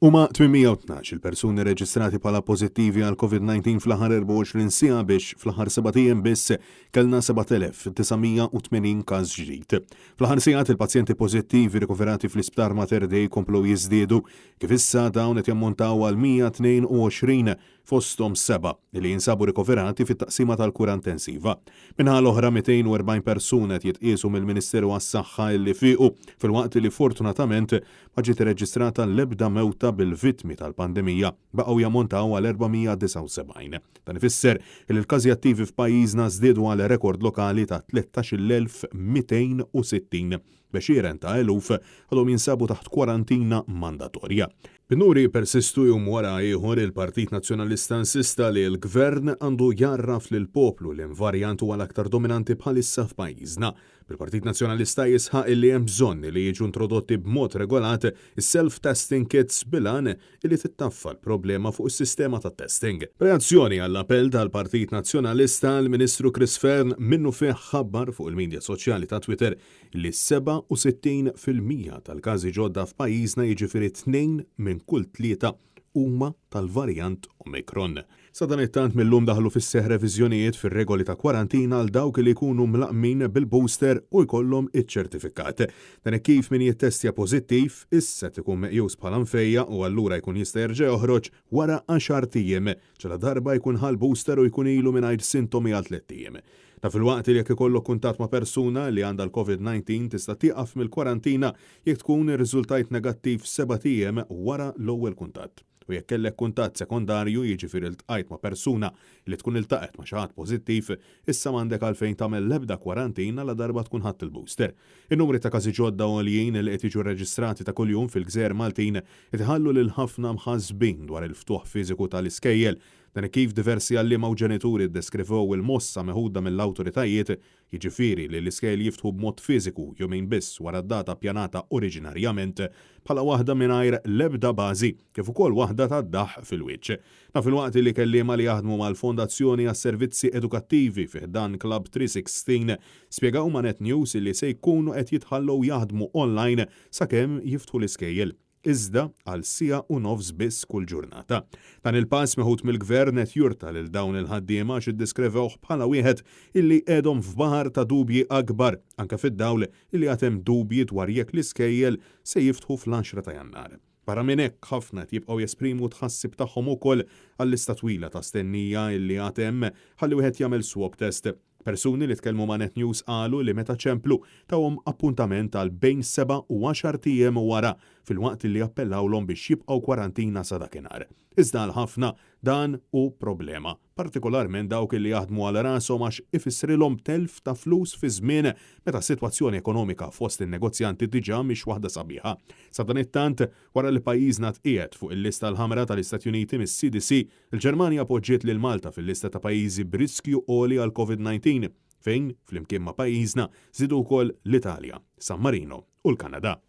Huma 812 il-persuni reġistrati bħala pożittivi għal COVID-19 fl-aħħar 24 siegħa biex fl-aħħar 7 ijiem biss kellna 7,980 każ ġdid. Fl-aħħar sigħat il-pazjenti pożittivi rikoverati fl-isptar Mater Dei komplu jiżdiedu kif issa dawn qed jammontaw għal 122 fosthom 7 li jinsabu rikoverati fit-taqsima tal-kura intensiva. Minħa l-oħra 240 persuna qed jitqiesu mill-Ministeru għas-Saħħa li fiequ fil-waqt li fortunatament ma ġiet irreġistrata l-ebda mewta bil-vittmi tal-pandemija baqgħu jammontaw għal 479. Dan ifisser li l-każi attivi f'pajjiżna żdiedu għal rekord lokali ta' 13,260 biex jiren ta' eluf għadhom jinsabu taħt kwarantina mandatorja. Bin-nuri persistu jum wara ieħor il-Partit Nazzjonalista insista li l-Gvern għandu jarraf lil poplu li l-varjant huwa l-aktar dominanti bħalissa f'pajjiżna. Il-Partit Nazzjonalista jisħaq li hemm bżonn li jiġu introdotti b'mod regolat is-self-testing kits bilan li tittaffa l-problema fuq is-sistema tat-testing. Reazzjoni għall-appell tal-Partit Nazzjonalista l-Ministru Chris Fern minnu fih ħabbar fuq il-medja soċjali ta' Twitter li 67% tal-każi ġodda f'pajjiżna jiġifieri 2 minn kull 3 huma tal-varjant Omicron. Sa dan it-tant millum daħlu fis-seħħ reviżjonijiet fir-regoli ta' kwarantina għal dawk li jkunu mlaqmin bil-booster u jkollhom iċ-ċertifikat. Dan kif min jittestja pożittiv issa ikun meqjus bħala mfejja u allura jkun jista' jerġa' joħroġ wara 10 ijiem ġala darba jkun ħal booster u jkun ilu mingħajr sintomi għal 3 ijiem. Ta' fil-waqt li jekk ikollok kuntatt ma' persuna li għandha l-COVID-19 tista' tieqaf mill-kwarantina jekk tkun irriżultajt negattiv 7 ijiem wara l-ewwel kuntatt. U jekk kellek kuntatt sekondarju jiġifieri iltqajt ma' persuna li tkun iltaqet ma' xi ħadd pożittiv, issa m'għandek għalfejn tagħmel l-ebda kwarantina la darba tkun ħadd il-booster. In-numri ta' każi ġodda għoljin li qed jiġu reġistrati ta' kuljum fil-Gżejjer Maltin qed iħallu lil ħafna mħassbin dwar il-ftuħ fiżiku tal-iskejjel. Dan kif diversi għalliema u ġenituri ddeskrivew il-mossa meħuda mill-awtoritajiet, jiġifieri li l-iskejjel jiftħu b'mod fiżiku jumejn biss wara d-data ppjanata oriġinarjament bħala waħda mingħajr l-ebda bażi kif ukoll waħda tad-daħħ fil-wiċċ. Fil-waqt li kelliema li jaħdmu mal-Fondazzjoni għas-Servizzi Edukattivi fih dan Club 316 spjegaw ma' Net News li se jkunu qed jitħallew jaħdmu online sakemm jiftħu l-iskejjel iżda għal siegħa u nofs biss kull ġurnata. Dan il-pass meħud mill-Gvern qed jurta lil dawn il-ħaddiema x'iddiskrivew bħala wieħed illi qiegħdhom f'baħar ta' dubji akbar anke fid-dawl illi għad hemm dubji dwar jekk l-iskejjel se jiftħu fl-10 ta' Jannar. Barra minn hekk ħafna jibqgħu jesprimu tħassib tagħhom ukoll għall-lista twila ta' stennija illi għad hemm ħalli wieħed jagħmel swab test. Persuni li tkellmu ma' Net News qalu li meta ċemplu tawhom appuntament għal bejn 7 u 10 ijiem wara fil-waqt li appellawlhom biex jibqgħu kwarantina sa dakinhar. Iżda għal ħafna dan hu problema, partikolarment dawk li jaħdmu għal rashom għax ifissrilhom telf ta' flus fi żmien meta s-sitwazzjoni ekonomika fost in-negozjanti diġà mhix waħda sabiħa. Sa dan it-tant wara li pajjiżna tqiegħed fuq il-lista l-ħamra tal-Istati Uniti mis-CDC, il-Ġermanja poġġiet lil Malta fil-lista ta' pajjiżi b'riskju għoli għal COVID-19 fejn flimkien ma' pajjiżna żidu wkoll l-Italja, San Marino u l-Kanada.